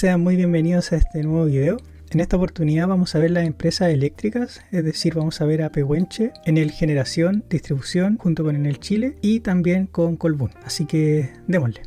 Sean muy bienvenidos a este nuevo video. En esta oportunidad vamos a ver las empresas eléctricas, es decir, vamos a ver a Pehuenche, Enel Generación, Distribución, junto con Enel Chile y también con Colbún. Así que démosle.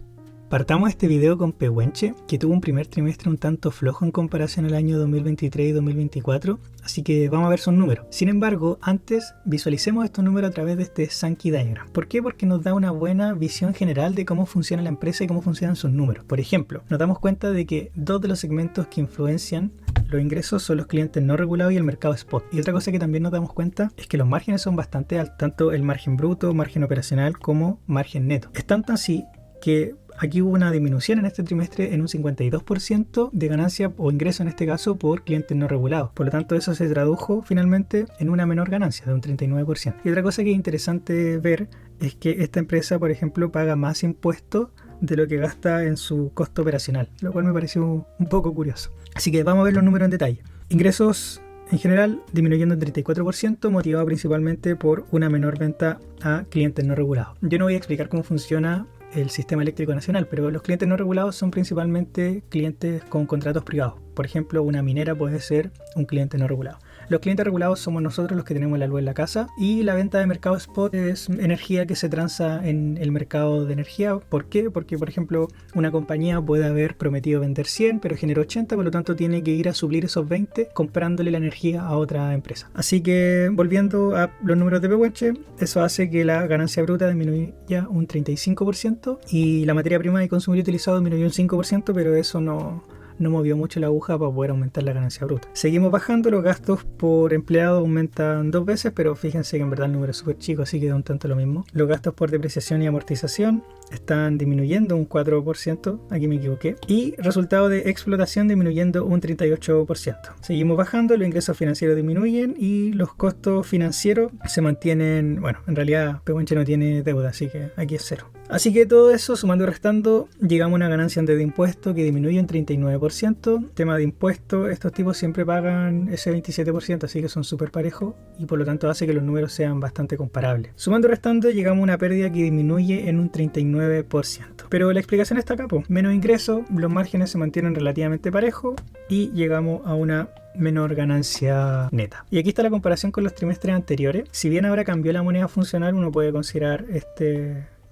Partamos este video con Pehuenche, que tuvo un primer trimestre un tanto flojo en comparación al año 2023 y 2024, así que vamos a ver sus números. Sin embargo, antes visualicemos estos números a través de este Sankey Diagram. ¿Por qué? Porque nos da una buena visión general de cómo funciona la empresa y cómo funcionan sus números. Por ejemplo, nos damos cuenta de que dos de los segmentos que influencian los ingresos son los clientes no regulados y el mercado spot. Y otra cosa que también nos damos cuenta es que los márgenes son bastante altos, tanto el margen bruto, margen operacional como margen neto. Es tanto así que aquí hubo una disminución en este trimestre en un 52% de ganancia o ingreso en este caso por clientes no regulados. Por lo tanto, eso se tradujo finalmente en una menor ganancia de un 39%. Y otra cosa que es interesante ver es que esta empresa, por ejemplo, paga más impuestos de lo que gasta en su costo operacional, lo cual me pareció un poco curioso. Así que vamos a ver los números en detalle. Ingresos en general disminuyendo un 34%, motivado principalmente por una menor venta a clientes no regulados. Yo no voy a explicar cómo funciona el sistema eléctrico nacional, pero los clientes no regulados son principalmente clientes con contratos privados. Por ejemplo, una minera puede ser un cliente no regulado. Los clientes regulados somos nosotros los que tenemos la luz en la casa, y la venta de mercado spot es energía que se transa en el mercado de energía. ¿Por qué? Porque, por ejemplo, una compañía puede haber prometido vender 100 pero generó 80, por lo tanto tiene que ir a suplir esos 20 comprándole la energía a otra empresa. Así que, volviendo a los números de Pehuenche, eso hace que la ganancia bruta disminuya un 35% y la materia prima de consumo utilizado disminuyó un 5%, pero eso no movió mucho la aguja para poder aumentar la ganancia bruta. Seguimos bajando, los gastos por empleado aumentan 2 veces, pero fíjense que en verdad el número es súper chico, así que da un tanto lo mismo. Los gastos por depreciación y amortización están disminuyendo un 4%, aquí me equivoqué, y resultado de explotación disminuyendo un 38%. Seguimos bajando, los ingresos financieros disminuyen y los costos financieros se mantienen. Bueno, en realidad Pehuenche no tiene deuda, así que aquí es cero. Así que todo eso, sumando y restando, llegamos a una ganancia antes de impuestos que disminuye un 39%. Tema de impuestos, estos tipos siempre pagan ese 27%, así que son súper parejos y por lo tanto hace que los números sean bastante comparables. Sumando y restando, llegamos a una pérdida que disminuye en un 39%. Pero la explicación está acá, menos ingresos, los márgenes se mantienen relativamente parejos y llegamos a una menor ganancia neta. Y aquí está la comparación con los trimestres anteriores. Si bien ahora cambió la moneda funcional, uno puede considerar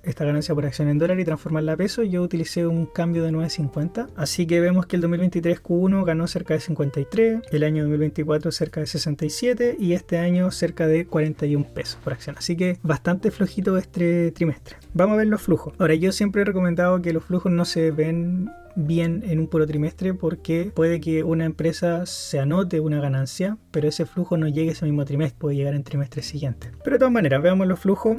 esta ganancia por acción en dólar y transformarla a peso. Yo utilicé un cambio de 9.50, así que vemos que el 2023 Q1 ganó cerca de 53, el año 2024 cerca de 67 y este año cerca de 41 pesos por acción, así que bastante flojito este trimestre. Vamos a ver los flujos. Ahora, yo siempre he recomendado que los flujos no se ven bien en un puro trimestre, porque puede que una empresa se anote una ganancia, pero ese flujo no llegue ese mismo trimestre, puede llegar en trimestres siguientes. Pero de todas maneras, veamos los flujos.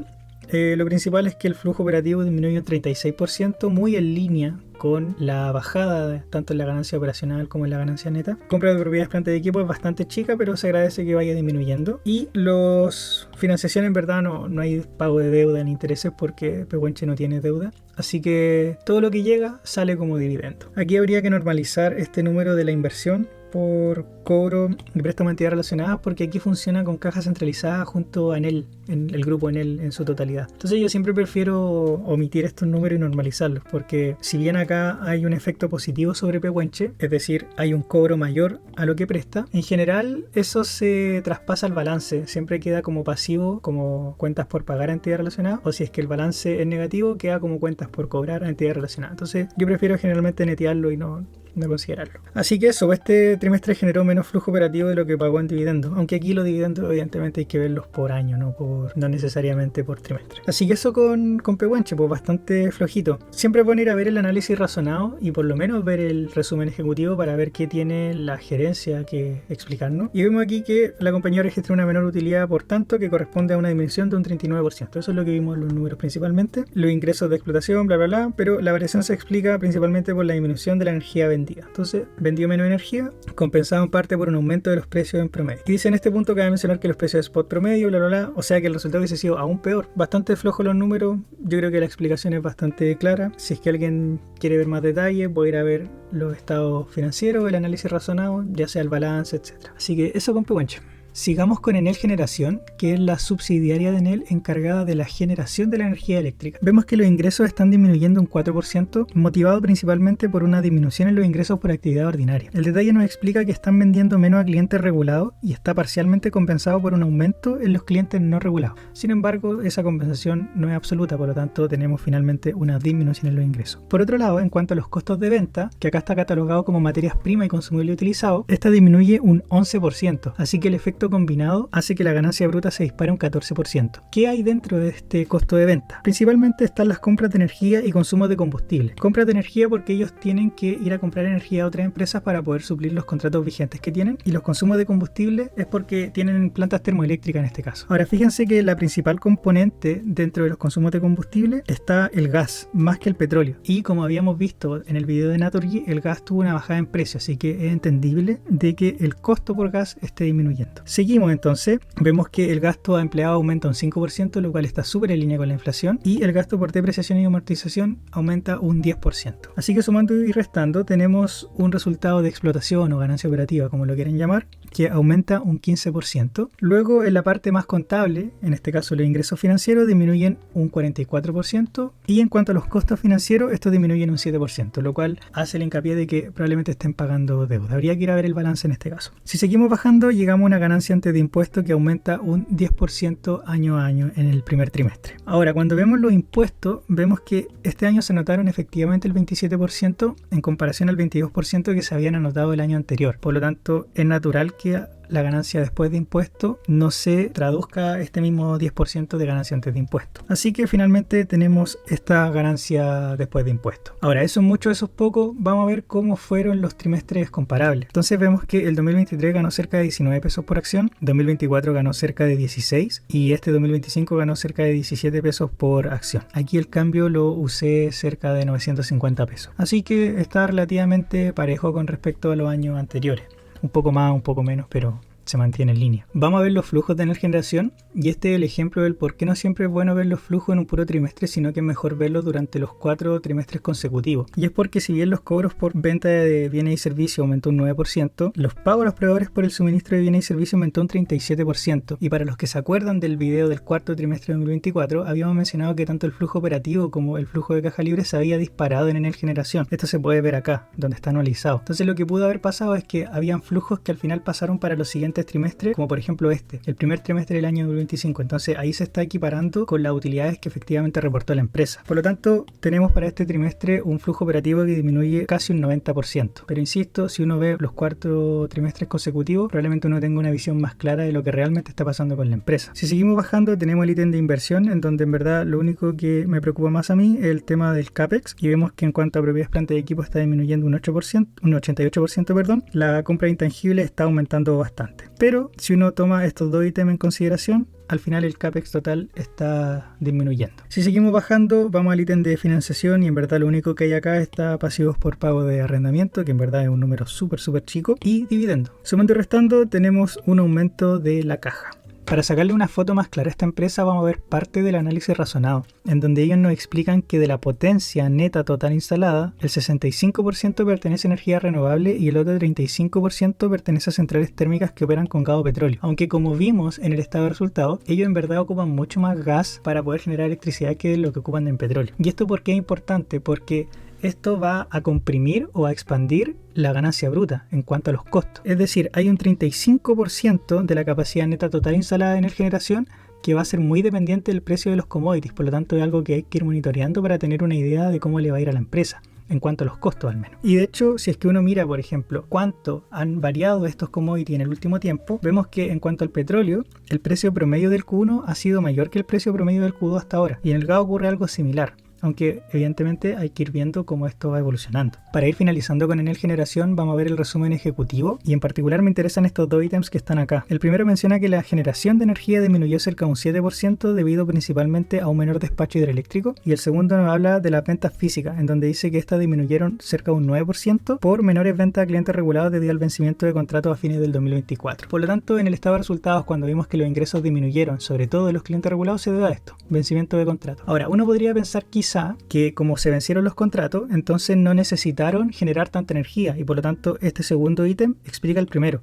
Lo principal es que el flujo operativo disminuyó un 36%, muy en línea con la bajada tanto en la ganancia operacional como en la ganancia neta. Compra de propiedades, planta de equipo es bastante chica, pero se agradece que vaya disminuyendo. Y los financiaciones, en verdad no hay pago de deuda ni intereses, porque Pehuenche no tiene deuda, así que todo lo que llega sale como dividendo. Aquí habría que normalizar este número de la inversión por cobro de préstamo a entidades relacionadas, porque aquí funciona con caja centralizada junto a Enel, en el grupo Enel en su totalidad. Entonces yo siempre prefiero omitir estos números y normalizarlos, porque si bien acá hay un efecto positivo sobre Pehuenche, es decir, hay un cobro mayor a lo que presta, en general eso se traspasa al balance, siempre queda como pasivo, como cuentas por pagar a entidades relacionadas, o si es que el balance es negativo, queda como cuentas por cobrar a entidades relacionadas. Entonces yo prefiero generalmente netearlo y no considerarlo. Así que eso, este trimestre generó menos flujo operativo de lo que pagó en dividendos, aunque aquí los dividendos evidentemente hay que verlos por año, no necesariamente por trimestre. Así que eso con Pehuenche, pues bastante flojito. Siempre es bueno ir a ver el análisis razonado y por lo menos ver el resumen ejecutivo para ver qué tiene la gerencia que explicarnos. Y vemos aquí que la compañía registra una menor utilidad, por tanto, que corresponde a una disminución de un 39%. Eso es lo que vimos en los números principalmente. Los ingresos de explotación, bla bla bla, pero la variación se explica principalmente por la disminución de la energía vendida. Entonces vendió menos energía, compensado en parte por un aumento de los precios en promedio. Y dice en este punto, cabe mencionar que los precios de spot promedio, bla bla bla, o sea que el resultado hubiese sido aún peor. Bastante flojo los números, yo creo que la explicación es bastante clara. Si es que alguien quiere ver más detalles, puede ir a ver los estados financieros, el análisis razonado, ya sea el balance, etc. Así que eso con Pehuenche. Sigamos con Enel Generación, que es la subsidiaria de Enel encargada de la generación de la energía eléctrica. Vemos que los ingresos están disminuyendo un 4%, motivado principalmente por una disminución en los ingresos por actividad ordinaria. El detalle nos explica que están vendiendo menos a clientes regulados y está parcialmente compensado por un aumento en los clientes no regulados. Sin embargo, esa compensación no es absoluta, por lo tanto tenemos finalmente una disminución en los ingresos. Por otro lado, en cuanto a los costos de venta, que acá está catalogado como materias primas y consumible utilizado, esta disminuye un 11%, así que el efecto combinado hace que la ganancia bruta se dispare un 14%. ¿Qué hay dentro de este costo de venta? Principalmente están las compras de energía y consumo de combustible. Compras de energía porque ellos tienen que ir a comprar energía a otras empresas para poder suplir los contratos vigentes que tienen, y los consumos de combustible es porque tienen plantas termoeléctricas en este caso. Ahora fíjense que la principal componente dentro de los consumos de combustible está el gas, más que el petróleo, y como habíamos visto en el video de Naturgy, el gas tuvo una bajada en precio, así que es entendible de que el costo por gas esté disminuyendo. Seguimos entonces, vemos que el gasto a empleado aumenta un 5%, lo cual está súper en línea con la inflación, y el gasto por depreciación y amortización aumenta un 10%. Así que sumando y restando tenemos un resultado de explotación o ganancia operativa, como lo quieren llamar, que aumenta un 15%. Luego en la parte más contable, en este caso los ingresos financieros, disminuyen un 44%, y en cuanto a los costos financieros, estos disminuyen un 7%, lo cual hace el hincapié de que probablemente estén pagando deuda. Habría que ir a ver el balance en este caso. Si seguimos bajando, llegamos a una ganancia antes de impuestos que aumenta un 10% año a año en el primer trimestre. Ahora, cuando vemos los impuestos, vemos que este año se anotaron efectivamente el 27% en comparación al 22% que se habían anotado el año anterior. Por lo tanto, es natural que la ganancia después de impuesto no se traduzca este mismo 10% de ganancia antes de impuesto. Así que finalmente tenemos esta ganancia después de impuesto. Ahora, eso es mucho, eso es poco. Vamos a ver cómo fueron los trimestres comparables. Entonces vemos que el 2023 ganó cerca de 19 pesos por acción, 2024 ganó cerca de 16 y este 2025 ganó cerca de 17 pesos por acción. Aquí el cambio lo usé cerca de 950 pesos. Así que está relativamente parejo con respecto a los años anteriores. Un poco más, un poco menos, pero se mantiene en línea. Vamos a ver los flujos de Enel Generación, y este es el ejemplo del por qué no siempre es bueno ver los flujos en un puro trimestre, sino que es mejor verlos durante los 4 trimestres consecutivos. Y es porque si bien los cobros por venta de bienes y servicios aumentó un 9%, los pagos a los proveedores por el suministro de bienes y servicios aumentó un 37%. Y para los que se acuerdan del video del cuarto trimestre de 2024, habíamos mencionado que tanto el flujo operativo como el flujo de caja libre se había disparado en Enel Generación. Esto se puede ver acá, donde está anualizado. Entonces lo que pudo haber pasado es que habían flujos que al final pasaron para los siguientes trimestres, como por ejemplo el primer trimestre del año 2025. Entonces ahí se está equiparando con las utilidades que efectivamente reportó la empresa. Por lo tanto, tenemos para este trimestre un flujo operativo que disminuye casi un 90%. Pero insisto, si uno ve los 4 trimestres consecutivos, probablemente uno tenga una visión más clara de lo que realmente está pasando con la empresa. Si seguimos bajando, tenemos el ítem de inversión, en donde en verdad lo único que me preocupa más a mí es el tema del CAPEX, y vemos que en cuanto a propiedades, planta y equipo está disminuyendo un 88%, perdón. La compra de intangibles está aumentando bastante. Pero si uno toma estos dos ítems en consideración, al final el CAPEX total está disminuyendo. Si seguimos bajando, vamos al ítem de financiación, y en verdad lo único que hay acá está pasivos por pago de arrendamiento, que en verdad es un número súper chico, y dividendo. Sumando y restando, tenemos un aumento de la caja. Para sacarle una foto más clara a esta empresa, vamos a ver parte del análisis razonado, en donde ellos nos explican que de la potencia neta total instalada, el 65% pertenece a energía renovable y el otro 35% pertenece a centrales térmicas que operan con gas o petróleo. Aunque como vimos en el estado de resultados, ellos en verdad ocupan mucho más gas para poder generar electricidad que lo que ocupan en petróleo. ¿Y esto por qué es importante? Porque esto va a comprimir o a expandir la ganancia bruta en cuanto a los costos. Es decir, hay un 35% de la capacidad neta total instalada en Enel Generación que va a ser muy dependiente del precio de los commodities. Por lo tanto, es algo que hay que ir monitoreando para tener una idea de cómo le va a ir a la empresa, en cuanto a los costos al menos. Y de hecho, si es que uno mira, por ejemplo, cuánto han variado estos commodities en el último tiempo, vemos que en cuanto al petróleo, el precio promedio del Q1 ha sido mayor que el precio promedio del Q2 hasta ahora. Y en el gas ocurre algo similar, aunque evidentemente hay que ir viendo cómo esto va evolucionando. Para ir finalizando con Enel Generación, vamos a ver el resumen ejecutivo, y en particular me interesan estos dos ítems que están acá. El primero menciona que la generación de energía disminuyó cerca de un 7% debido principalmente a un menor despacho hidroeléctrico, y el segundo nos habla de las ventas físicas, en donde dice que estas disminuyeron cerca de un 9% por menores ventas a clientes regulados debido al vencimiento de contratos a fines del 2024. Por lo tanto, en el estado de resultados, cuando vimos que los ingresos disminuyeron, sobre todo de los clientes regulados, se debe a esto, vencimiento de contratos. Ahora, uno podría pensar quizá que como se vencieron los contratos, entonces no necesitaron generar tanta energía, y por lo tanto este segundo ítem explica el primero.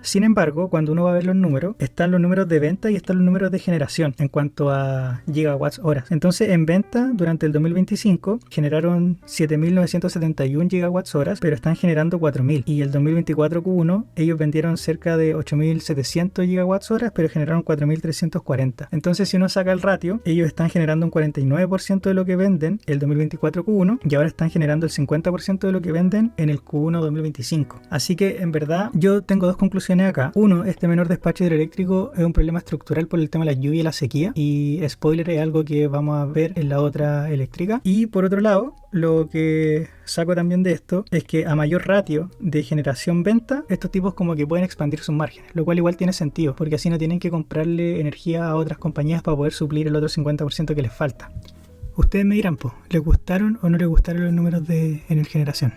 Sin embargo, cuando uno va a ver los números, están los números de venta y están los números de generación en cuanto a gigawatts horas. Entonces, en venta, durante el 2025, generaron 7.971 gigawatts horas, pero están generando 4.000. Y el 2024 Q1, ellos vendieron cerca de 8.700 gigawatts horas, pero generaron 4.340. Entonces, si uno saca el ratio, ellos están generando un 49% de lo que venden el 2024 Q1 y ahora están generando el 50% de lo que venden en el Q1 2025. Así que, en verdad, yo tengo dos conclusiones acá. Uno, este menor despacho hidroeléctrico es un problema estructural por el tema de la lluvia y la sequía, y spoiler, es algo que vamos a ver en la otra eléctrica. Y por otro lado, lo que saco también de esto es que a mayor ratio de generación-venta, estos tipos como que pueden expandir sus márgenes, lo cual igual tiene sentido, porque así no tienen que comprarle energía a otras compañías para poder suplir el otro 50% que les falta. Ustedes me dirán, ¿les gustaron o no les gustaron los números de Enel Generación?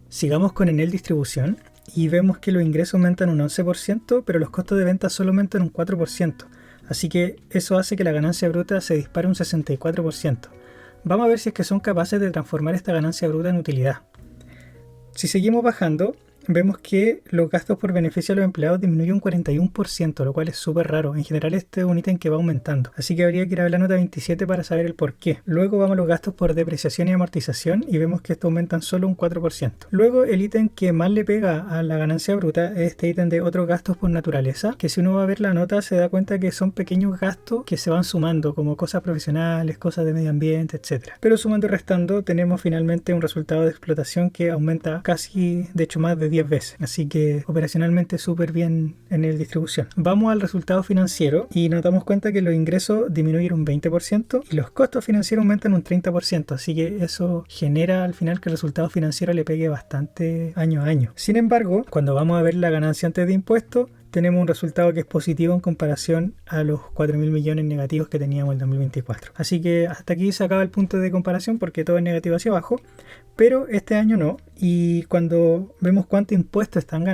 Sigamos con Enel Distribución. Y vemos que los ingresos aumentan un 11%, pero los costos de venta solo aumentan un 4%. Así que eso hace que la ganancia bruta se dispare un 64%. Vamos a ver si es que son capaces de transformar esta ganancia bruta en utilidad. Si seguimos bajando, vemos que los gastos por beneficio a los empleados disminuyen un 41%, lo cual es súper raro. En general este es un ítem que va aumentando, así que habría que ir a ver la nota 27 para saber el por qué. Luego vamos a los gastos por depreciación y amortización y vemos que estos aumentan solo un 4%. Luego el ítem que más le pega a la ganancia bruta es este ítem de otros gastos por naturaleza, que si uno va a ver la nota se da cuenta que son pequeños gastos que se van sumando, como cosas profesionales, cosas de medio ambiente, etc. Pero sumando y restando tenemos finalmente un resultado de explotación que aumenta casi, de hecho más de 10 veces, así que operacionalmente súper bien en el distribución. Vamos al resultado financiero y nos damos cuenta que los ingresos disminuyen un 20% y los costos financieros aumentan un 30%, así que eso genera al final que el resultado financiero le pegue bastante año a año. Sin embargo, cuando vamos a ver la ganancia antes de impuestos, tenemos un resultado que es positivo en comparación a los 4.000 millones negativos que teníamos en el 2024. Así que hasta aquí se acaba el punto de comparación porque todo es negativo hacia abajo, pero este año no. Y cuando vemos cuánto impuestos están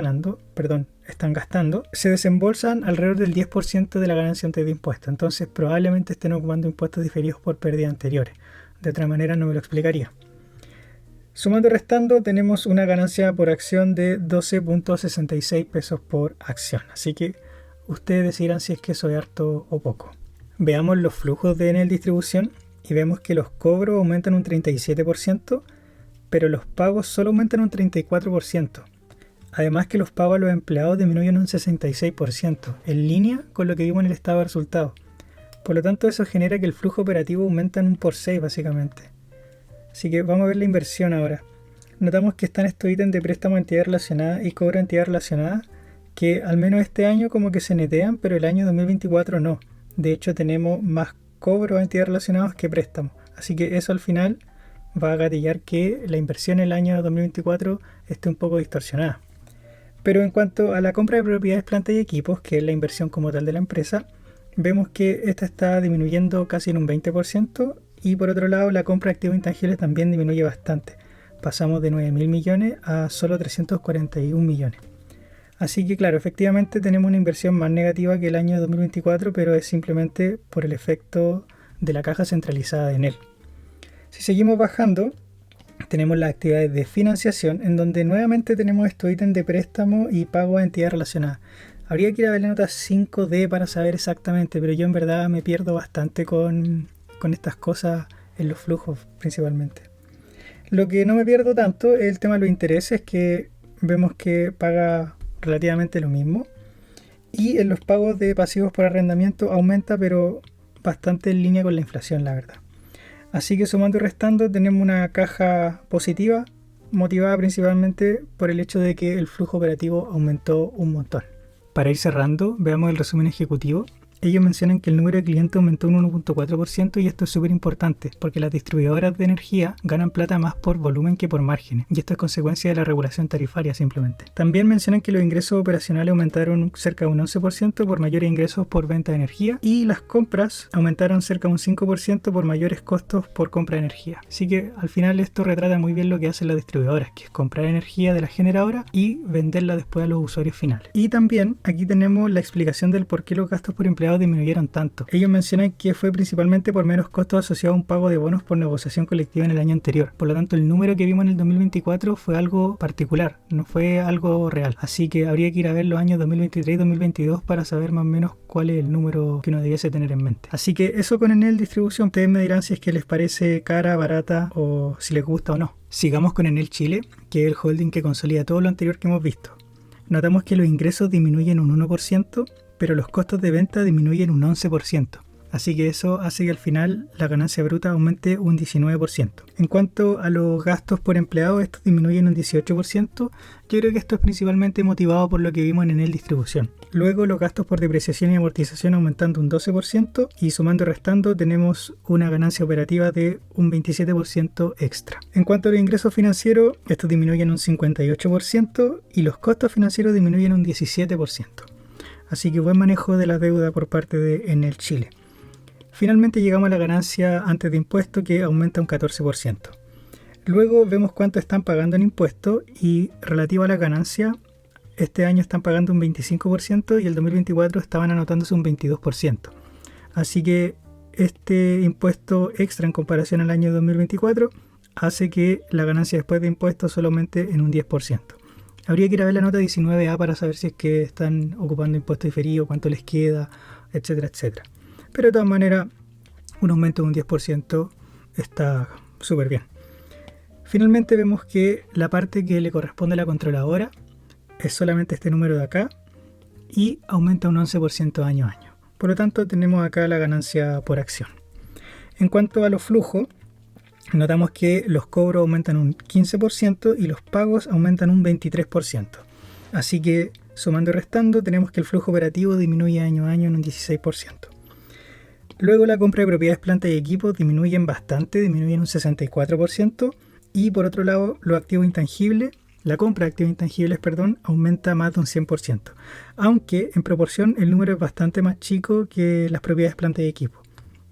gastando, se desembolsan alrededor del 10% de la ganancia antes de impuestos. Entonces probablemente estén ocupando impuestos diferidos por pérdidas anteriores. De otra manera no me lo explicaría. Sumando y restando tenemos una ganancia por acción de 12.66 pesos por acción. Así que ustedes decidirán si es que eso es harto o poco. Veamos los flujos de Enel Distribución y vemos que los cobros aumentan un 37%, pero los pagos solo aumentan un 34%. Además que los pagos a los empleados disminuyen un 66%, en línea con lo que vimos en el estado de resultados. Por lo tanto, eso genera que el flujo operativo aumenta en un por 6 básicamente. Así que vamos a ver la inversión ahora. Notamos que están estos ítems de préstamo a entidad relacionada y cobro a entidad relacionada, que al menos este año como que se netean, pero el año 2024 no. De hecho tenemos más cobros a entidades relacionadas que préstamos. Así que eso al final va a gatillar que la inversión en el año 2024 esté un poco distorsionada. Pero en cuanto a la compra de propiedades, planta y equipos, que es la inversión como tal de la empresa, vemos que esta está disminuyendo casi en un 20%. Y por otro lado, la compra de activos intangibles también disminuye bastante. Pasamos de 9.000 millones a solo 341 millones. Así que claro, efectivamente tenemos una inversión más negativa que el año 2024, pero es simplemente por el efecto de la caja centralizada de Enel. Si seguimos bajando, tenemos las actividades de financiación, en donde nuevamente tenemos estos ítems de préstamo y pago a entidades relacionadas. Habría que ir a ver la nota 5D para saber exactamente, pero yo en verdad me pierdo bastante con estas cosas en los flujos principalmente. Lo que no me pierdo tanto es el tema de los intereses, que vemos que paga relativamente lo mismo, y en los pagos de pasivos por arrendamiento aumenta, pero bastante en línea con la inflación, la verdad. Así que sumando y restando tenemos una caja positiva, motivada principalmente por el hecho de que el flujo operativo aumentó un montón. Para ir cerrando, veamos el resumen ejecutivo. Ellos mencionan que el número de clientes aumentó un 1.4% y esto es súper importante porque las distribuidoras de energía ganan plata más por volumen que por márgenes, y esto es consecuencia de la regulación tarifaria simplemente. También mencionan que los ingresos operacionales aumentaron cerca de un 11% por mayores ingresos por venta de energía, y las compras aumentaron cerca de un 5% por mayores costos por compra de energía. Así que al final esto retrata muy bien lo que hacen las distribuidoras, que es comprar energía de la generadora y venderla después a los usuarios finales. Y también aquí tenemos la explicación del por qué los gastos por empleado empleados disminuyeron tanto. Ellos mencionan que fue principalmente por menos costos asociados a un pago de bonos por negociación colectiva en el año anterior. Por lo tanto, el número que vimos en el 2024 fue algo particular, no fue algo real. Así que habría que ir a ver los años 2023 y 2022 para saber más o menos cuál es el número que uno debiese tener en mente. Así que eso con Enel Distribución. Ustedes me dirán si es que les parece cara, barata o si les gusta o no. Sigamos con Enel Chile, que es el holding que consolida todo lo anterior que hemos visto. Notamos que los ingresos disminuyen un 1%, pero los costos de venta disminuyen un 11%. Así que eso hace que al final la ganancia bruta aumente un 19%. En cuanto a los gastos por empleado, estos disminuyen un 18%. Yo creo que esto es principalmente motivado por lo que vimos en Enel Distribución. Luego los gastos por depreciación y amortización aumentando un 12% y sumando y restando tenemos una ganancia operativa de un 27% extra. En cuanto a los ingresos financieros, estos disminuyen un 58% y los costos financieros disminuyen un 17%. Así que buen manejo de la deuda por parte de Enel Chile. Finalmente llegamos a la ganancia antes de impuesto, que aumenta un 14%. Luego vemos cuánto están pagando en impuestos y relativo a la ganancia, este año están pagando un 25% y el 2024 estaban anotándose un 22%. Así que este impuesto extra en comparación al año 2024 hace que la ganancia después de impuestos solo aumente en un 10%. Habría que ir a ver la nota 19A para saber si es que están ocupando impuesto diferido, cuánto les queda, etcétera, etcétera. Pero de todas maneras, un aumento de un 10% está súper bien. Finalmente vemos que la parte que le corresponde a la controladora es solamente este número de acá y aumenta un 11% año a año. Por lo tanto, tenemos acá la ganancia por acción. En cuanto a los flujos, notamos que los cobros aumentan un 15% y los pagos aumentan un 23%. Así que, sumando y restando, tenemos que el flujo operativo disminuye año a año en un 16%. Luego la compra de propiedades, planta y equipos disminuyen bastante, disminuyen un 64%. Y por otro lado, los activos intangibles, la compra de activos intangibles, aumenta más de un 100%. Aunque en proporción el número es bastante más chico que las propiedades, planta y equipos.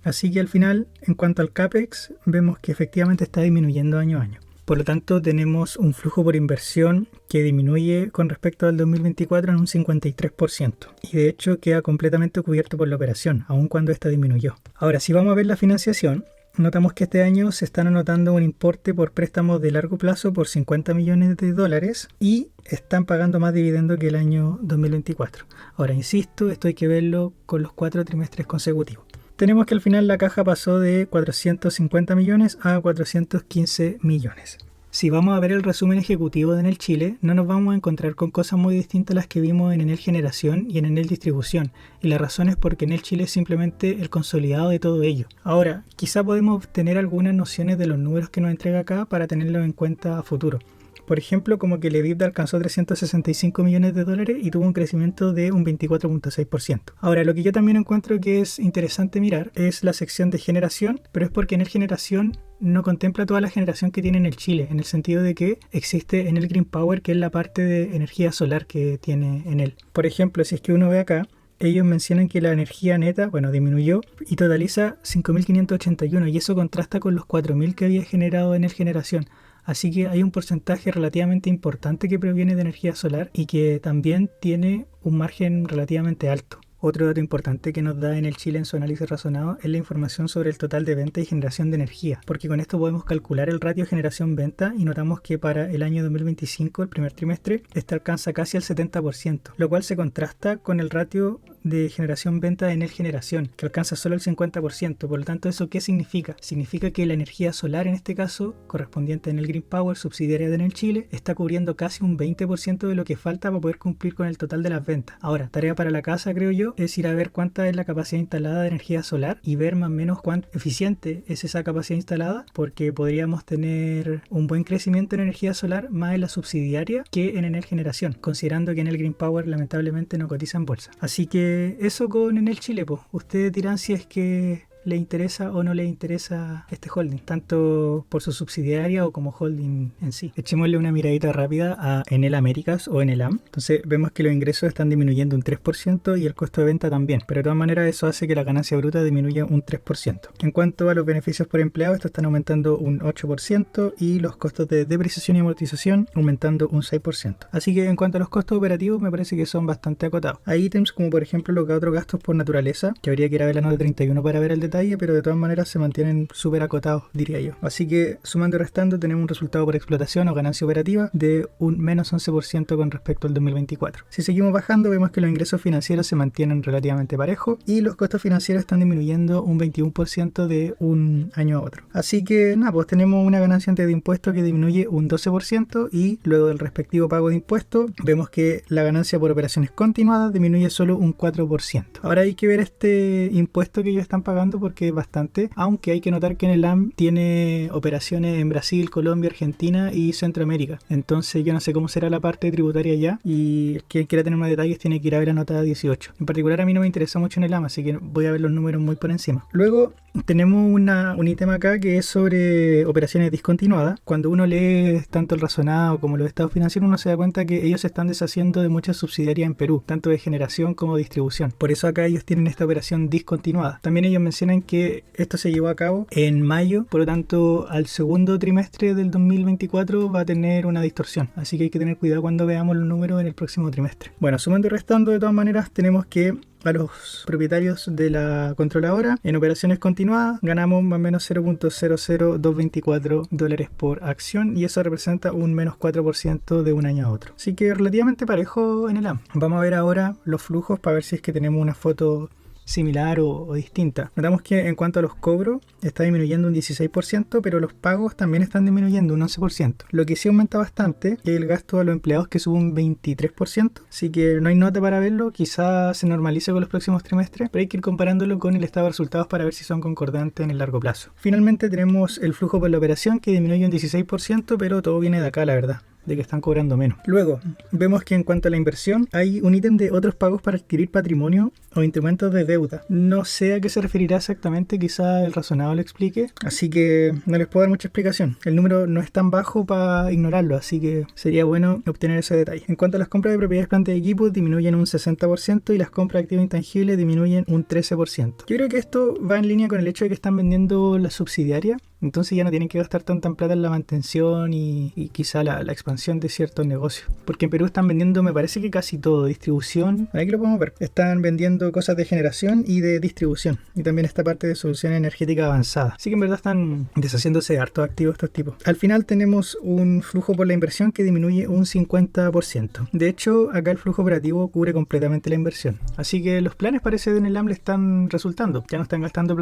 Así que al final, en cuanto al CAPEX, vemos que efectivamente está disminuyendo año a año. Por lo tanto, tenemos un flujo por inversión que disminuye con respecto al 2024 en un 53%. Y de hecho queda completamente cubierto por la operación, aun cuando esta disminuyó. Ahora, si vamos a ver la financiación, notamos que este año se están anotando un importe por préstamos de largo plazo por $50 millones y están pagando más dividendo que el año 2024. Ahora, insisto, esto hay que verlo con los 4 trimestres consecutivos. Tenemos que al final la caja pasó de 450 millones a 415 millones. Si vamos a ver el resumen ejecutivo de Enel Chile, no nos vamos a encontrar con cosas muy distintas a las que vimos en Enel Generación y en Enel Distribución. Y la razón es porque Enel Chile es simplemente el consolidado de todo ello. Ahora, quizá podemos obtener algunas nociones de los números que nos entrega acá para tenerlos en cuenta a futuro. Por ejemplo, como que el EBITDA alcanzó $365 millones y tuvo un crecimiento de un 24.6%. Ahora, lo que yo también encuentro que es interesante mirar es la sección de generación, pero es porque Enel Generación no contempla toda la generación que tiene Enel Chile, en el sentido de que existe Enel Green Power, que es la parte de energía solar que tiene Enel. Por ejemplo, si es que uno ve acá, ellos mencionan que la energía neta, disminuyó y totaliza 5.581 y eso contrasta con los 4.000 que había generado Enel Generación. Así que hay un porcentaje relativamente importante que proviene de energía solar y que también tiene un margen relativamente alto. Otro dato importante que nos da Enel Chile en su análisis razonado es la información sobre el total de venta y generación de energía, porque con esto podemos calcular el ratio generación-venta y notamos que para el año 2025, el primer trimestre, este alcanza casi el 70%, lo cual se contrasta con el ratio de generación-venta de Enel Generación, que alcanza solo el 50%. Por lo tanto, ¿eso qué significa? Significa que la energía solar, en este caso, correspondiente a Enel Green Power, subsidiaria de Enel Chile, está cubriendo casi un 20% de lo que falta para poder cumplir con el total de las ventas. Ahora, tarea para la casa, creo yo, es ir a ver cuánta es la capacidad instalada de energía solar y ver más o menos cuán eficiente es esa capacidad instalada, porque podríamos tener un buen crecimiento en energía solar más en la subsidiaria que en Enel Generación, considerando que Enel Green Power lamentablemente no cotiza en bolsa. Así que eso con Enel Chile, pues. Ustedes dirán si es que le interesa o no le interesa este holding, tanto por su subsidiaria o como holding en sí. Echémosle una miradita rápida a Enel Américas o Enelam. Entonces vemos que los ingresos están disminuyendo un 3% y el costo de venta también, pero de todas maneras eso hace que la ganancia bruta disminuya un 3%. En cuanto a los beneficios por empleado, estos están aumentando un 8% y los costos de depreciación y amortización aumentando un 6%. Así que en cuanto a los costos operativos me parece que son bastante acotados. Hay ítems como por ejemplo los otros gastos por naturaleza, que habría que ir a ver la nota 31 para ver el detalle, pero de todas maneras se mantienen súper acotados, diría yo. Así que sumando y restando tenemos un resultado por explotación o ganancia operativa de un menos 11% con respecto al 2024. Si seguimos bajando vemos que los ingresos financieros se mantienen relativamente parejos y los costos financieros están disminuyendo un 21% de un año a otro. Así que nada, pues tenemos una ganancia antes de impuestos que disminuye un 12% y luego del respectivo pago de impuestos vemos que la ganancia por operaciones continuadas disminuye solo un 4%. Ahora hay que ver este impuesto que ellos están pagando porque es bastante, aunque hay que notar que Enelam tiene operaciones en Brasil, Colombia, Argentina y Centroamérica. Entonces yo no sé cómo será la parte tributaria allá y quien quiera tener más detalles tiene que ir a ver la nota 18. En particular a mí no me interesa mucho Enelam, así que voy a ver los números muy por encima. Luego tenemos un ítem acá que es sobre operaciones discontinuadas. Cuando uno lee tanto el razonado como los estados financieros, uno se da cuenta que ellos se están deshaciendo de muchas subsidiarias en Perú, tanto de generación como distribución. Por eso acá ellos tienen esta operación discontinuada. También ellos mencionan que esto se llevó a cabo en mayo, por lo tanto al segundo trimestre del 2024 va a tener una distorsión. Así que hay que tener cuidado cuando veamos los números en el próximo trimestre. Bueno, sumando y restando, de todas maneras tenemos que a los propietarios de la controladora en operaciones continuadas ganamos más o menos 0.00224 dólares por acción y eso representa un menos 4% de un año a otro. Así que relativamente parejo en el AM. Vamos a ver ahora los flujos para ver si es que tenemos una foto similar o distinta. Notamos que en cuanto a los cobros está disminuyendo un 16%, pero los pagos también están disminuyendo un 11%. Lo que sí aumenta bastante es el gasto a los empleados, que sube un 23%, así que no hay nota para verlo, quizás se normalice con los próximos trimestres, pero hay que ir comparándolo con el estado de resultados para ver si son concordantes en el largo plazo. Finalmente tenemos el flujo por la operación que disminuye un 16%, pero todo viene de acá, la verdad, de que están cobrando menos. Luego, vemos que en cuanto a la inversión, hay un ítem de otros pagos para adquirir patrimonio o instrumentos de deuda. No sé a qué se referirá exactamente, quizá el razonado lo explique, así que no les puedo dar mucha explicación. El número no es tan bajo para ignorarlo, así que sería bueno obtener ese detalle. En cuanto a las compras de propiedades, plantas y equipos, disminuyen un 60% y las compras de activos intangibles disminuyen un 13%. Yo creo que esto va en línea con el hecho de que están vendiendo la subsidiaria, entonces ya no tienen que gastar tanta plata en la mantención y quizá la expansión de ciertos negocios. Porque en Perú están vendiendo, me parece que casi todo, distribución, aquí lo podemos ver, están vendiendo cosas de generación y de distribución, y también esta parte de solución energética avanzada. Así que en verdad están deshaciéndose de hartos activos estos tipos. Al final tenemos un flujo por la inversión que disminuye un 50%. De hecho, acá el flujo operativo cubre completamente la inversión. Así que los planes parece de Enelam le están resultando. Ya no están gastando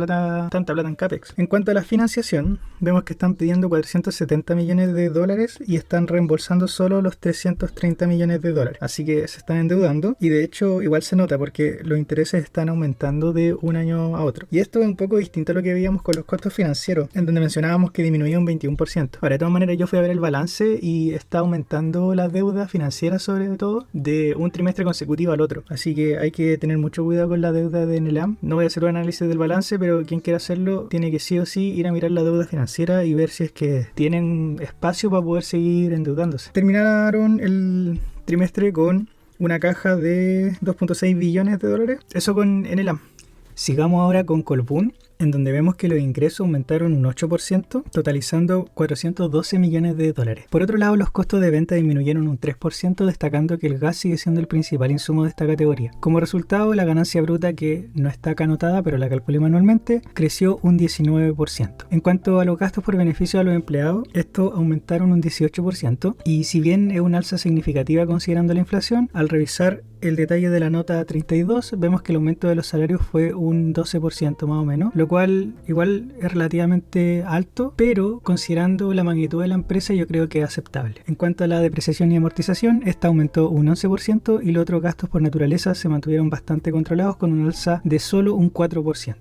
tanta plata en CAPEX. En cuanto a la financiación, vemos que están pidiendo 470 millones de dólares y están reembolsando solo los 330 millones de dólares. Así que se están endeudando y de hecho igual se nota porque los intereses están aumentando de un año a otro. Y esto es un poco distinto a lo que veíamos con los costos financieros, en donde mencionábamos que disminuía un 21%. Ahora, de todas maneras, yo fui a ver el balance y está aumentando la deuda financiera, sobre todo, de un trimestre consecutivo al otro. Así que hay que tener mucho cuidado con la deuda de Enelam. No voy a hacer un análisis del balance, pero quien quiera hacerlo tiene que sí o sí ir a mirar la deuda financiera y ver si es que tienen espacio para poder seguir endeudándose. Terminaron el trimestre con una caja de 2.6 billones de dólares. Eso con Enelam. Sigamos ahora con Colbún, en donde vemos que los ingresos aumentaron un 8%, totalizando 412 millones de dólares. Por otro lado, los costos de venta disminuyeron un 3%, destacando que el gas sigue siendo el principal insumo de esta categoría. Como resultado, la ganancia bruta, que no está acá anotada, pero la calculé manualmente, creció un 19%. En cuanto a los gastos por beneficio a los empleados, estos aumentaron un 18%, y si bien es una alza significativa considerando la inflación, al revisar el detalle de la nota 32, vemos que el aumento de los salarios fue un 12% más o menos, lo cual igual es relativamente alto, pero considerando la magnitud de la empresa yo creo que es aceptable. En cuanto a la depreciación y amortización, esta aumentó un 11% y los otros gastos por naturaleza se mantuvieron bastante controlados con un alza de solo un 4%.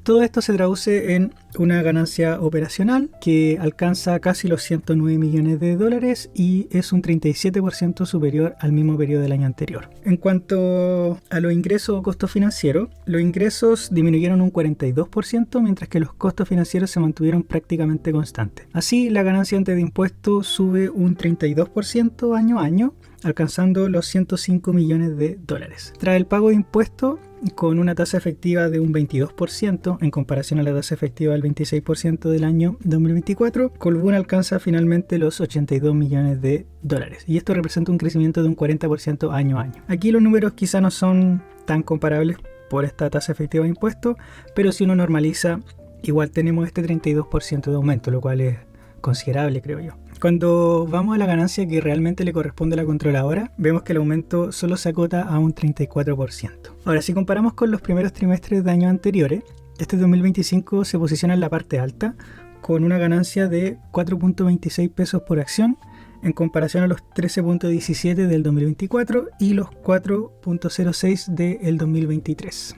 Todo esto se traduce en una ganancia operacional que alcanza casi los 109 millones de dólares y es un 37% superior al mismo periodo del año anterior. En cuanto a los ingresos o costos financieros, los ingresos disminuyeron un 42%, mientras que los costos financieros se mantuvieron prácticamente constantes. Así, la ganancia antes de impuestos sube un 32% año a año, alcanzando los 105 millones de dólares. Tras el pago de impuestos, con una tasa efectiva de un 22% en comparación a la tasa efectiva del 26% del año 2024, Colbún alcanza finalmente los 82 millones de dólares. Y esto representa un crecimiento de un 40% año a año. Aquí los números quizá no son tan comparables por esta tasa efectiva de impuestos, pero si uno normaliza, igual tenemos este 32% de aumento, lo cual es considerable, creo yo. Cuando vamos a la ganancia que realmente le corresponde a la controladora, vemos que el aumento solo se acota a un 34%. Ahora, si comparamos con los primeros trimestres de años anteriores, este 2025 se posiciona en la parte alta, con una ganancia de 4.26 pesos por acción, en comparación a los 13.17 del 2024 y los 4.06 del 2023.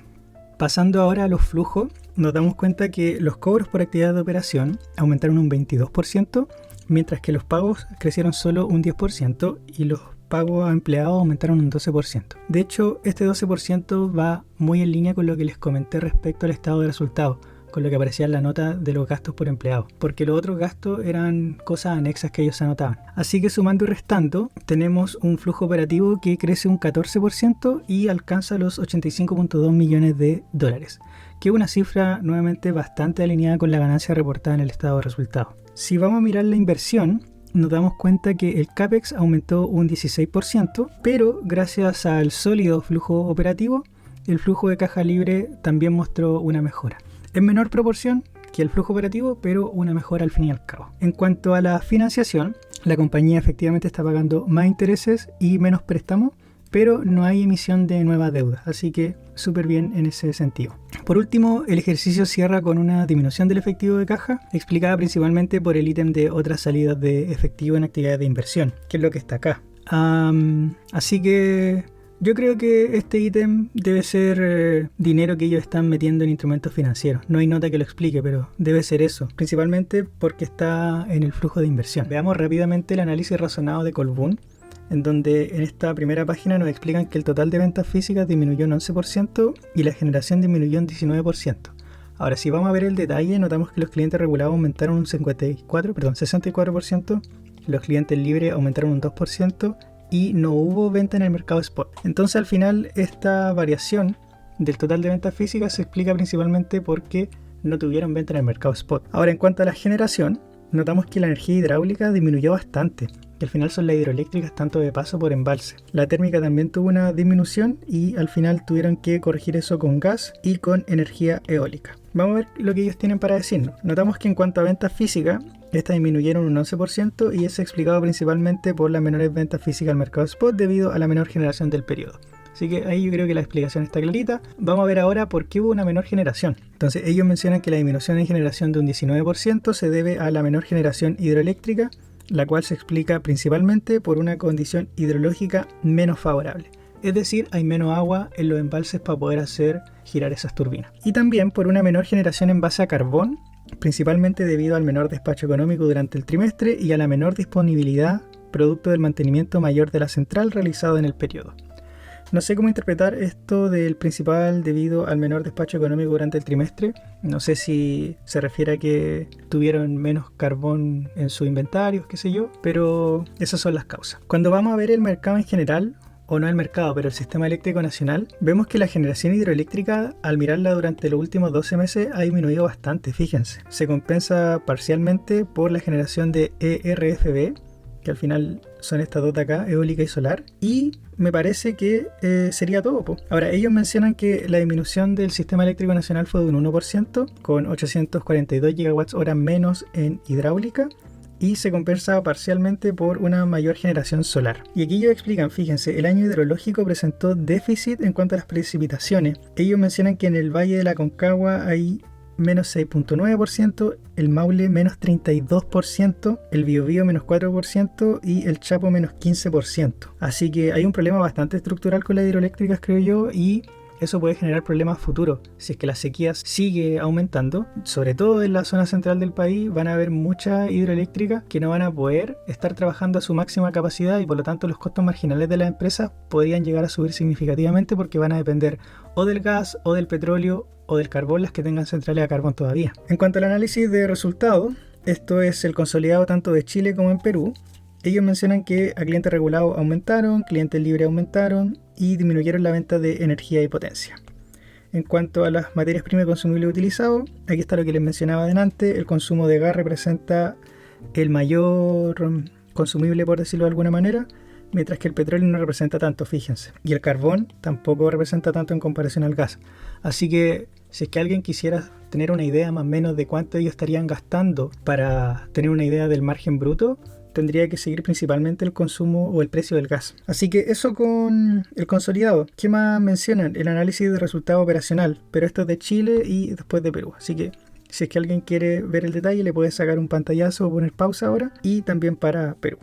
Pasando ahora a los flujos, nos damos cuenta que los cobros por actividad de operación aumentaron un 22%, mientras que los pagos crecieron solo un 10% y los pagos a empleados aumentaron un 12%. De hecho, este 12% va muy en línea con lo que les comenté respecto al estado de resultados, con lo que aparecía en la nota de los gastos por empleado, porque los otros gastos eran cosas anexas que ellos anotaban. Así que sumando y restando, tenemos un flujo operativo que crece un 14% y alcanza los 85.2 millones de dólares, que es una cifra nuevamente bastante alineada con la ganancia reportada en el estado de resultados. Si vamos a mirar la inversión, nos damos cuenta que el CAPEX aumentó un 16%, pero gracias al sólido flujo operativo, el flujo de caja libre también mostró una mejora. En menor proporción que el flujo operativo, pero una mejora al fin y al cabo. En cuanto a la financiación, la compañía efectivamente está pagando más intereses y menos préstamos, pero no hay emisión de nueva deuda, así que súper bien en ese sentido. Por último, el ejercicio cierra con una disminución del efectivo de caja, explicada principalmente por el ítem de otras salidas de efectivo en actividades de inversión, que es lo que está acá. Así que yo creo que este ítem debe ser dinero que ellos están metiendo en instrumentos financieros. No hay nota que lo explique, pero debe ser eso, principalmente porque está en el flujo de inversión. Veamos rápidamente el análisis razonado de Colbún, en donde en esta primera página nos explican que el total de ventas físicas disminuyó un 11% y la generación disminuyó un 19%. Ahora, si vamos a ver el detalle, notamos que los clientes regulados aumentaron un 64%, los clientes libres aumentaron un 2% y no hubo venta en el mercado spot. Entonces, al final, esta variación del total de ventas físicas se explica principalmente porque no tuvieron venta en el mercado spot. Ahora, en cuanto a la generación, notamos que la energía hidráulica disminuyó bastante, que al final son las hidroeléctricas tanto de paso por embalse. La térmica también tuvo una disminución y al final tuvieron que corregir eso con gas y con energía eólica. Vamos a ver lo que ellos tienen para decirnos. Notamos que en cuanto a ventas físicas, estas disminuyeron un 11% y es explicado principalmente por las menores ventas físicas al mercado spot debido a la menor generación del periodo. Así que ahí yo creo que la explicación está clarita. Vamos a ver ahora por qué hubo una menor generación. Entonces ellos mencionan que la disminución en generación de un 19% se debe a la menor generación hidroeléctrica, la cual se explica principalmente por una condición hidrológica menos favorable. Es decir, hay menos agua en los embalses para poder hacer girar esas turbinas. Y también por una menor generación en base a carbón, principalmente debido al menor despacho económico durante el trimestre y a la menor disponibilidad producto del mantenimiento mayor de la central realizado en el periodo. No sé cómo interpretar esto del principal debido al menor despacho económico durante el trimestre. No sé si se refiere a que tuvieron menos carbón en sus inventarios, qué sé yo, pero esas son las causas. Cuando vamos a ver el mercado en general, o no el mercado, pero el sistema eléctrico nacional, vemos que la generación hidroeléctrica, al mirarla durante los últimos 12 meses, ha disminuido bastante, fíjense. Se compensa parcialmente por la generación de ERFB, que al final son estas dos de acá, eólica y solar, y me parece que sería todo. Ahora, ellos mencionan que la disminución del sistema eléctrico nacional fue de un 1%, con 842 GWh menos en hidráulica, y se compensa parcialmente por una mayor generación solar. Y aquí ellos explican, fíjense, el año hidrológico presentó déficit en cuanto a las precipitaciones. Ellos mencionan que en el Valle de la Concagua hay menos 6.9%, el Maule menos 32%, el Biobío menos 4% y el Chapo menos 15%. Así que hay un problema bastante estructural con las hidroeléctricas, creo yo, y eso puede generar problemas futuros. Si es que la sequía sigue aumentando, sobre todo en la zona central del país, van a haber muchas hidroeléctricas que no van a poder estar trabajando a su máxima capacidad y por lo tanto los costos marginales de las empresas podrían llegar a subir significativamente porque van a depender o del gas o del petróleo o del carbón, las que tengan centrales a carbón todavía. En cuanto al análisis de resultados, esto es el consolidado tanto de Chile como en Perú. Ellos mencionan que a clientes regulados aumentaron, clientes libres aumentaron y disminuyeron la venta de energía y potencia. En cuanto a las materias primas consumibles utilizados, aquí está lo que les mencionaba adelante. El consumo de gas representa el mayor consumible, por decirlo de alguna manera, mientras que el petróleo no representa tanto, fíjense. Y el carbón tampoco representa tanto en comparación al gas. Así que si es que alguien quisiera tener una idea más o menos de cuánto ellos estarían gastando para tener una idea del margen bruto, tendría que seguir principalmente el consumo o el precio del gas. Así que eso con el consolidado. ¿Qué más mencionan? El análisis de resultado operacional, pero esto es de Chile y después de Perú. Así que si es que alguien quiere ver el detalle, le puede sacar un pantallazo o poner pausa ahora, y también para Perú.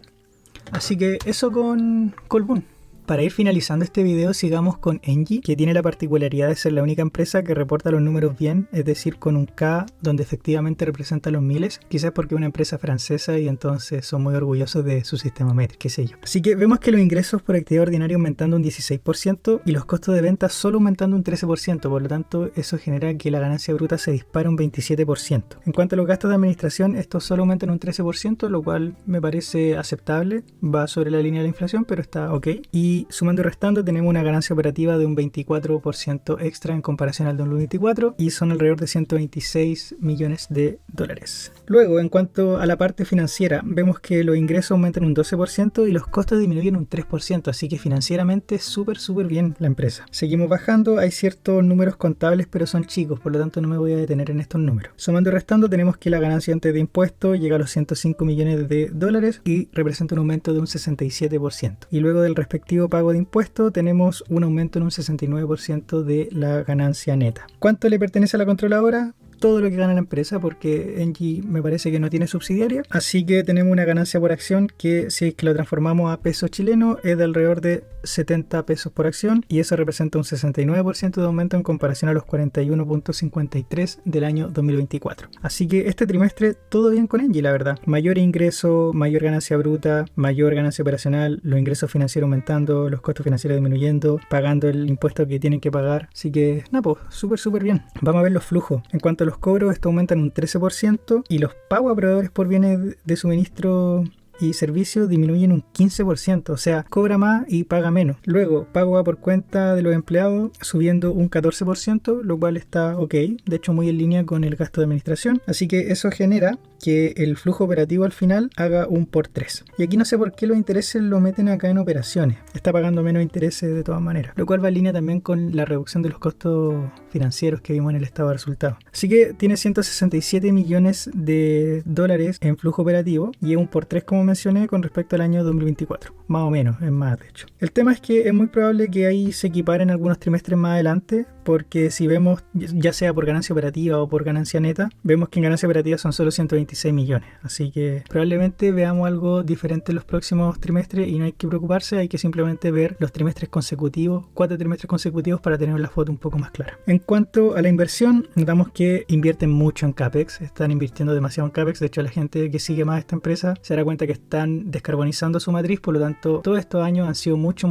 Así que eso con Colbún. Para ir finalizando este video, sigamos con Engie, que tiene la particularidad de ser la única empresa que reporta los números bien, es decir, con un K donde efectivamente representa los miles, quizás porque es una empresa francesa y entonces son muy orgullosos de su sistema MET, qué sé yo. Así que vemos que los ingresos por actividad ordinaria aumentando un 16% y los costos de venta solo aumentando un 13%, por lo tanto eso genera que la ganancia bruta se dispara un 27%. En cuanto a los gastos de administración, estos solo aumentan un 13%, lo cual me parece aceptable, va sobre la línea de la inflación, pero está ok. Y sumando y restando tenemos una ganancia operativa de un 24% extra en comparación al 2024 y son alrededor de 126 millones de dólares. Luego, en cuanto a la parte financiera, vemos que los ingresos aumentan un 12% y los costos disminuyen un 3%, así que financieramente súper bien la empresa. Seguimos bajando, hay ciertos números contables pero son chicos, por lo tanto no me voy a detener en estos números. Sumando y restando tenemos que la ganancia antes de impuestos llega a los 105 millones de dólares y representa un aumento de un 67%. Y luego del respectivo pago de impuestos tenemos un aumento en un 69% de la ganancia neta. ¿Cuánto le pertenece a la controladora? Todo lo que gana la empresa, porque Engie me parece que no tiene subsidiaria, así que tenemos una ganancia por acción que, si es que lo transformamos a pesos chilenos, es de alrededor de 70 pesos por acción y eso representa un 69% de aumento en comparación a los 41.53 del año 2024. Así que este trimestre todo bien con Engie, la verdad. Mayor ingreso, mayor ganancia bruta, mayor ganancia operacional, los ingresos financieros aumentando, los costos financieros disminuyendo, pagando el impuesto que tienen que pagar. Así que, nada, pues, súper bien. Vamos a ver los flujos. En cuanto a los cobros, esto aumenta en un 13% y los pagos a proveedores por bienes de suministro y servicios disminuyen un 15%, o sea, cobra más y paga menos. Luego, pago a por cuenta de los empleados subiendo un 14%, lo cual está ok, de hecho muy en línea con el gasto de administración, así que eso genera que el flujo operativo al final haga un por 3. Y aquí no sé por qué los intereses lo meten acá en operaciones, está pagando menos intereses de todas maneras, lo cual va en línea también con la reducción de los costos financieros que vimos en el estado de resultados. Así que tiene 167 millones de dólares en flujo operativo y es un por 3 como mencioné con respecto al año 2024, más o menos, es más de hecho. El tema es que es muy probable que ahí se equiparen algunos trimestres más adelante, porque si vemos, ya sea por ganancia operativa o por ganancia neta, vemos que en ganancia operativa son solo 126 millones, así que probablemente veamos algo diferente en los próximos trimestres y no hay que preocuparse, hay que simplemente ver los trimestres consecutivos, 4 trimestres consecutivos para tener la foto un poco más clara. En cuanto a la inversión, notamos que invierten mucho en CAPEX, están invirtiendo demasiado en CAPEX, de hecho la gente que sigue más esta empresa se dará cuenta que están descarbonizando su matriz, por lo tanto todos estos años han sido mucho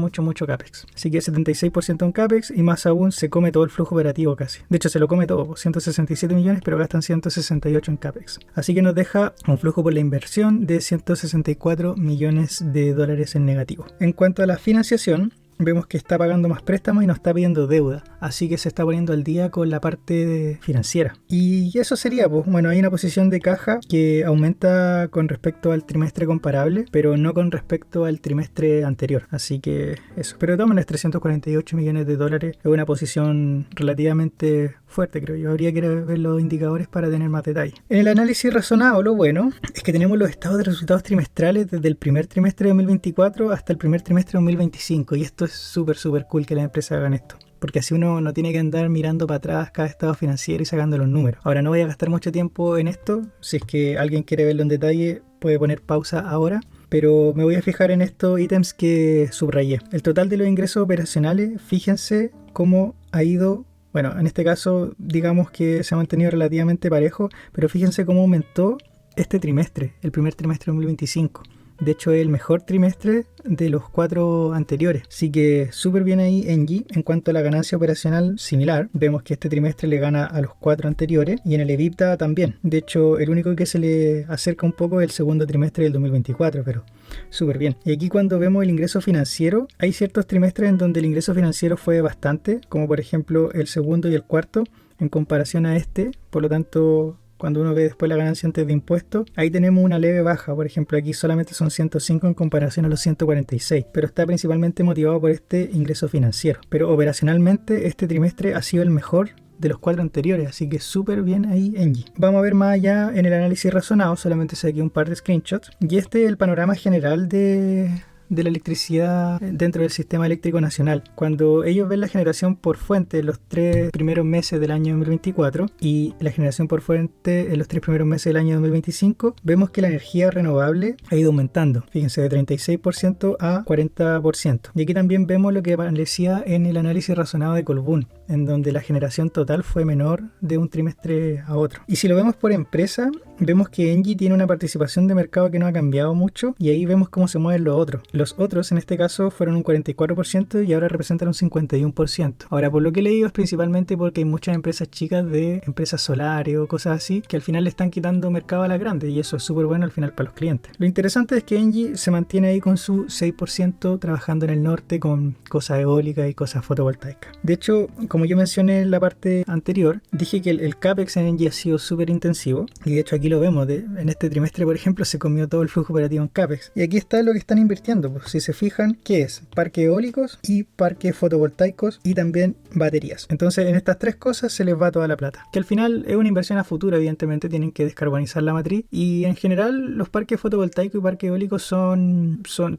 CAPEX, así que 76% en CAPEX y más aún se come todo el flujo operativo casi, de hecho se lo come todo, 167 millones pero gastan 168 en CAPEX, así que nos deja un flujo por la inversión de 164 millones de dólares en negativo. En cuanto a la financiación, vemos que está pagando más préstamos y no está pidiendo deuda, así que se está poniendo al día con la parte financiera. Y eso sería, pues bueno, hay una posición de caja que aumenta con respecto al trimestre comparable, pero no con respecto al trimestre anterior, así que eso. Pero de todas maneras, 348 millones de dólares es una posición relativamente fuerte, creo yo. Habría que ver los indicadores para tener más detalle. En el análisis razonado, lo bueno es que tenemos los estados de resultados trimestrales desde el primer trimestre de 2024 hasta el primer trimestre de 2025, y esto es súper cool que las empresas hagan esto, porque así uno no tiene que andar mirando para atrás cada estado financiero y sacando los números. Ahora no voy a gastar mucho tiempo en esto, si es que alguien quiere verlo en detalle puede poner pausa ahora, pero me voy a fijar en estos ítems que subrayé. El total de los ingresos operacionales, fíjense cómo ha ido. Bueno, en este caso digamos que se ha mantenido relativamente parejo, pero fíjense cómo aumentó este trimestre, el primer trimestre de 2025. De hecho es el mejor trimestre de los 4 anteriores. Así que súper bien ahí Engie. En cuanto a la ganancia operacional, similar. Vemos que este trimestre le gana a los 4 anteriores. Y en el EBITDA también. De hecho, el único que se le acerca un poco es el segundo trimestre del 2024. Pero súper bien. Y aquí cuando vemos el ingreso financiero, hay ciertos trimestres en donde el ingreso financiero fue bastante. Como por ejemplo el segundo y el cuarto. En comparación a este. Por lo tanto, cuando uno ve después la ganancia antes de impuestos, ahí tenemos una leve baja. Por ejemplo, aquí solamente son 105 en comparación a los 146, pero está principalmente motivado por este ingreso financiero. Pero operacionalmente este trimestre ha sido el mejor de los 4 anteriores, así que súper bien ahí Engie. Vamos a ver más allá en el análisis razonado, solamente saqué un par de screenshots, y este es el panorama general de la electricidad dentro del sistema eléctrico nacional. Cuando ellos ven la generación por fuente en los 3 primeros meses del año 2024 y la generación por fuente en los 3 primeros meses del año 2025, vemos que la energía renovable ha ido aumentando. Fíjense, de 36% a 40%. Y aquí también vemos lo que aparecía en el análisis razonado de Colbún, en donde la generación total fue menor de un trimestre a otro. Y si lo vemos por empresa, vemos que Engie tiene una participación de mercado que no ha cambiado mucho, y ahí vemos cómo se mueven los otros. Los otros en este caso fueron un 44% y ahora representan un 51%. Ahora, por lo que he leído es principalmente porque hay muchas empresas chicas de empresas solares o cosas así que al final le están quitando mercado a las grandes, y eso es súper bueno al final para los clientes. Lo interesante es que Engie se mantiene ahí con su 6% trabajando en el norte con cosas eólicas y cosas fotovoltaicas. De hecho, como yo mencioné en la parte anterior, dije que el CAPEX en Engie ha sido súper intensivo, y de hecho aquí lo vemos. En este trimestre, por ejemplo, se comió todo el flujo operativo en CAPEX. Y aquí está lo que están invirtiendo. Pues, si se fijan, ¿qué es? Parques eólicos y parques fotovoltaicos y también baterías. Entonces, en estas 3 cosas se les va toda la plata. Que al final es una inversión a futuro, evidentemente tienen que descarbonizar la matriz. Y en general, los parques fotovoltaicos y parques eólicos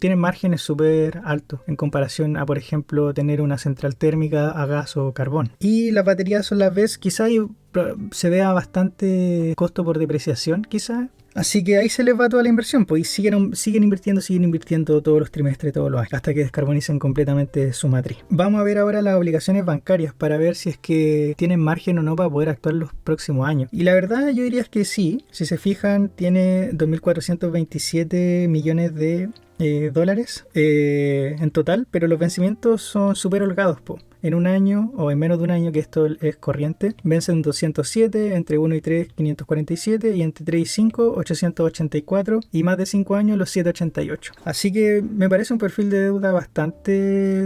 tienen márgenes súper altos en comparación a, por ejemplo, tener una central térmica a gas o carbón. Y las baterías son las veces, quizás se vea bastante costo por depreciación, quizás. Así que ahí se les va toda la inversión, pues, y siguen invirtiendo todos los trimestres, todos los años, hasta que descarbonicen completamente su matriz. Vamos a ver ahora las obligaciones bancarias para ver si es que tienen margen o no para poder actuar los próximos años. Y la verdad yo diría que sí. Si se fijan, tiene 2.427 millones de dólares en total, pero los vencimientos son súper holgados, po. En un año o en menos de un año, que esto es corriente, vencen 207, entre 1 y 3 547, y entre 3 y 5 884, y más de 5 años los 788. Así que me parece un perfil de deuda bastante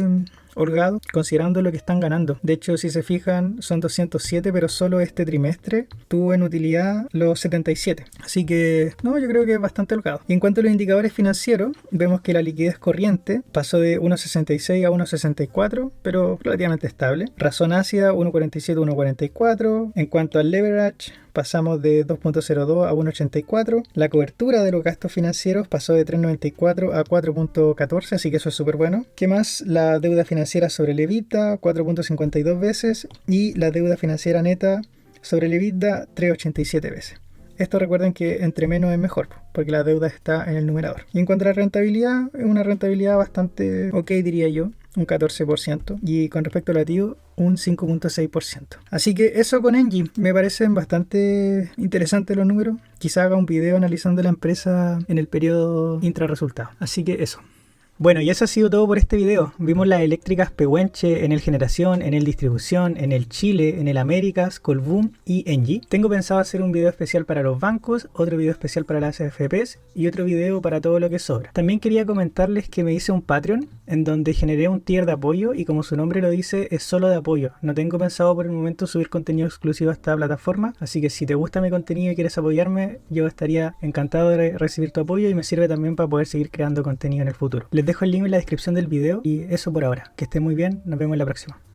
holgado, considerando lo que están ganando. De hecho, si se fijan, son 207, pero solo este trimestre tuvo en utilidad los 77. Así que, no, yo creo que es bastante holgado. Y en cuanto a los indicadores financieros, vemos que la liquidez corriente pasó de 1,66 a 1,64, pero relativamente estable. Razón ácida, 1,47 a 1,44. En cuanto al leverage, pasamos de 2.02 a 1.84. La cobertura de los gastos financieros pasó de 3.94 a 4.14, así que eso es súper bueno. ¿Qué más? La deuda financiera sobre el EBITDA, 4.52 veces, y la deuda financiera neta sobre el EBITDA, 3.87 veces. Esto recuerden que entre menos es mejor, porque la deuda está en el numerador. Y en cuanto a la rentabilidad, es una rentabilidad bastante ok, diría yo, un 14%. Y con respecto al activo, un 5.6%. Así que eso con Engie. Me parecen bastante interesantes los números. Quizá haga un video analizando la empresa en el periodo intrarresultado. Así que eso. Bueno, y eso ha sido todo por este video. Vimos las eléctricas Pehuenche, en el Generación, en el Distribución, en el Chile, en el Américas, Colbún y Engie. Tengo pensado hacer un video especial para los bancos, otro video especial para las AFPs y otro video para todo lo que sobra. También quería comentarles que me hice un Patreon en donde generé un tier de apoyo, y como su nombre lo dice, es solo de apoyo. No tengo pensado por el momento subir contenido exclusivo a esta plataforma, así que si te gusta mi contenido y quieres apoyarme, yo estaría encantado de recibir tu apoyo, y me sirve también para poder seguir creando contenido en el futuro. Les dejo el link en la descripción del video, y eso por ahora. Que estén muy bien, nos vemos en la próxima.